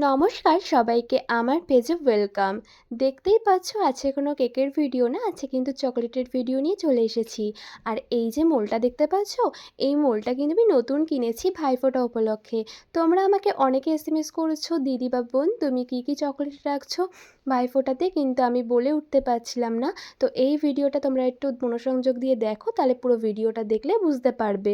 নমস্কার সবাইকে আমার পেজে ওয়েলকাম। দেখতেই পাচ্ছ আজকে কোনো কেকের ভিডিও না, আজকে কিন্তু চকোলেটের ভিডিও নিয়ে চলে এসেছি। আর এই যে মোলটা দেখতে পাচ্ছ, এই মোলটা কিন্তু আমি নতুন কিনেছি ভাইফোঁটা উপলক্ষে। তোমরা আমাকে অনেকে এসএমএস করেছো, দিদি বা বোন তুমি কী কী চকোলেট রাখছো ভাইফোঁটাতে, কিন্তু আমি বলে উঠতে পারছিলাম না। তো এই ভিডিওটা তোমরা একটু মনোসংযোগ দিয়ে দেখো, তাহলে পুরো ভিডিওটা দেখলে বুঝতে পারবে।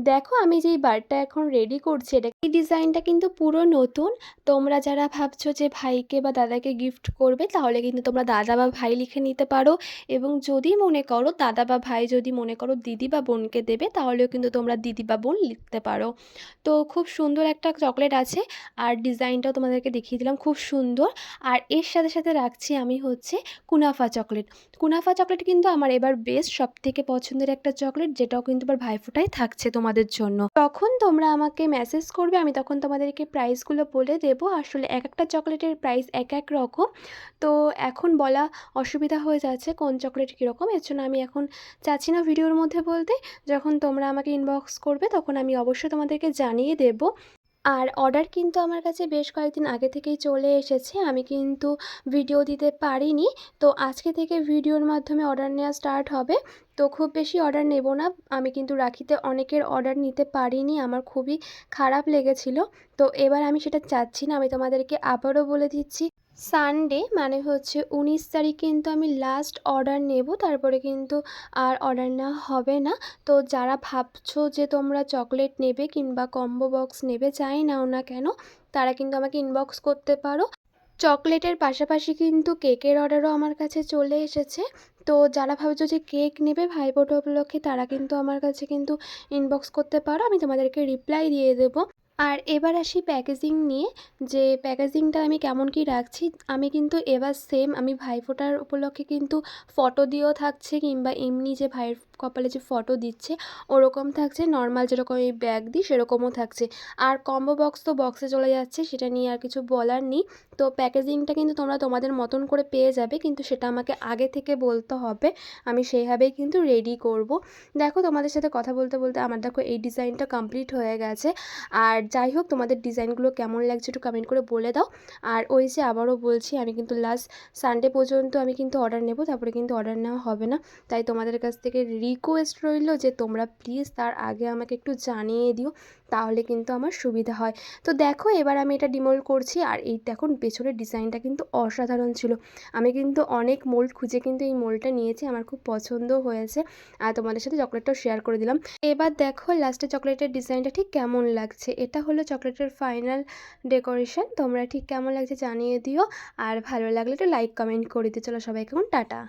দেখো আমি যেই বারটা এখন রেডি করছি, এটা এই ডিজাইনটা কিন্তু পুরো নতুন। তোমরা যারা ভাবছো যে ভাইকে বা দাদাকে গিফট করবে, তাহলে কিন্তু তোমরা দাদা বা ভাই লিখে নিতে পারো। এবং যদি মনে করো দাদা বা ভাই যদি মনে করো দিদি বা বোনকে দেবে, তাহলেও কিন্তু তোমরা দিদি বা বোন লিখতে পারো। তো খুব সুন্দর একটা চকলেট আছে, আর ডিজাইনটাও তোমাদেরকে দেখিয়ে দিলাম, খুব সুন্দর। আর এর সাথে সাথে রাখছি আমি হচ্ছে কুনাফা চকলেট। কুনাফা চকলেট কিন্তু আমার এবার বেস্ট সবথেকে পছন্দের একটা চকলেট, যেটাও কিন্তু এবার ভাইফোঁটায় থাকছে তোমাদের জন্য। তখন তোমরা আমাকে মেসেজ করবে, আমি তখন তোমাদেরকে প্রাইসগুলো বলে দেবো। আসলে এক একটা চকলেটের প্রাইস এক এক রকম, তো এখন বলা অসুবিধা হয়ে যাচ্ছে কোন চকলেট কীরকম। এর জন্য আমি এখন চাচ্ছি না ভিডিওর মধ্যে বলতে। যখন তোমরা আমাকে ইনবক্স করবে তখন আমি অবশ্যই তোমাদেরকে জানিয়ে দেবো। আর অর্ডার কিন্তু আমার কাছে বেশ কয়েকদিন আগে থেকেই চলে এসেছে, আমি কিন্তু ভিডিও দিতে পারিনি। তো আজকে থেকে ভিডিওর মাধ্যমে অর্ডার নেওয়া স্টার্ট হবে। তো খুব বেশি অর্ডার নেব না, আমি কিন্তু রাখিতে অনেকের অর্ডার নিতে পারিনি, আমার খুবই খারাপ লেগেছিল। তো এবার আমি সেটা চাচ্ছি না, আমি তোমাদেরকে আবারও বলে দিচ্ছি, সানডে মানে হচ্ছে 19 তারিখ কিন্তু আমি লাস্ট অর্ডার নেব, তারপরে কিন্তু আর অর্ডার নেওয়া হবে না। তো যারা ভাবছো যে তোমরা চকলেট নেবে কিংবা কম্বো বক্স নেবে, যাই নাও না কেন, তারা কিন্তু আমাকে ইনবক্স করতে পারো। চকলেটের পাশাপাশি কিন্তু কেকের অর্ডারও আমার কাছে চলে এসেছে। তো যারা ভাবছো যে কেক নেবে ভাইফোঁটা উপলক্ষে, তারা কিন্তু আমার কাছে কিন্তু ইনবক্স করতে পারো, আমি তোমাদেরকে রিপ্লাই দিয়ে দেবো। আর এবার আসি প্যাকেজিং নিয়ে, যে প্যাকেজিংটা আমি কেমন কী রাখছি। আমি কিন্তু এবার সেম আমি ভাইফোঁটার উপলক্ষে কিন্তু ফটো দিয়েও থাকছে, কিংবা এমনি যে ভাইয়ের কপালে যে ফটো দিচ্ছে ওরকম থাকছে, নর্মাল যেরকম এই ব্যাগ দিই সেরকমও থাকছে। আর কম্বো বক্স তো বক্সে চলে যাচ্ছে, সেটা নিয়ে আর কিছু বলার নেই। তো প্যাকেজিংটা কিন্তু তোমরা তোমাদের মতন করে পেয়ে যাবে, কিন্তু সেটা আমাকে আগে থেকে বলতে হবে, আমি সেইভাবেই কিন্তু রেডি করব। দেখো তোমাদের সাথে কথা বলতে বলতে আমার দেখো এই ডিজাইনটা কমপ্লিট হয়ে গেছে। আর যাই হোক, তোমাদের ডিজাইনগুলো কেমন লাগছে একটু কমেন্ট করে বলে দাও। আর ওই যে আবারও বলছি, আমি কিন্তু লাস্ট সানডে পর্যন্ত আমি কিন্তু অর্ডার নেব, তারপরে কিন্তু অর্ডার নেওয়া হবে না। তাই তোমাদের কাছ থেকে রিকোয়েস্ট রইল যে তোমরা প্লিজ তার আগে আমাকে একটু জানিয়ে দিও, তাহলে কিন্তু আমার সুবিধা হয়। তো দেখো এবার আমি এটা ডিমোল্ড করছি, আর এই দেখুন পেছনের ডিজাইনটা কিন্তু অসাধারণ ছিল। আমি কিন্তু অনেক মোল্ড খুঁজে কিন্তু এই মোল্ডটা নিয়েছি, আমার খুব পছন্দও হয়েছে। আর তোমাদের সাথে চকলেটটাও শেয়ার করে দিলাম। এবার দেখো লাস্টে চকলেটের ডিজাইনটা ঠিক কেমন লাগছে। এটা হলো চকলেটের ফাইনাল ডেকোরেশন। তোমরা ঠিক কেমন লাগছে জানিয়ে দিও, আর ভালো লাগলে একটু লাইক কমেন্ট করে দিও। চলো সবাইকে এখন টাটা।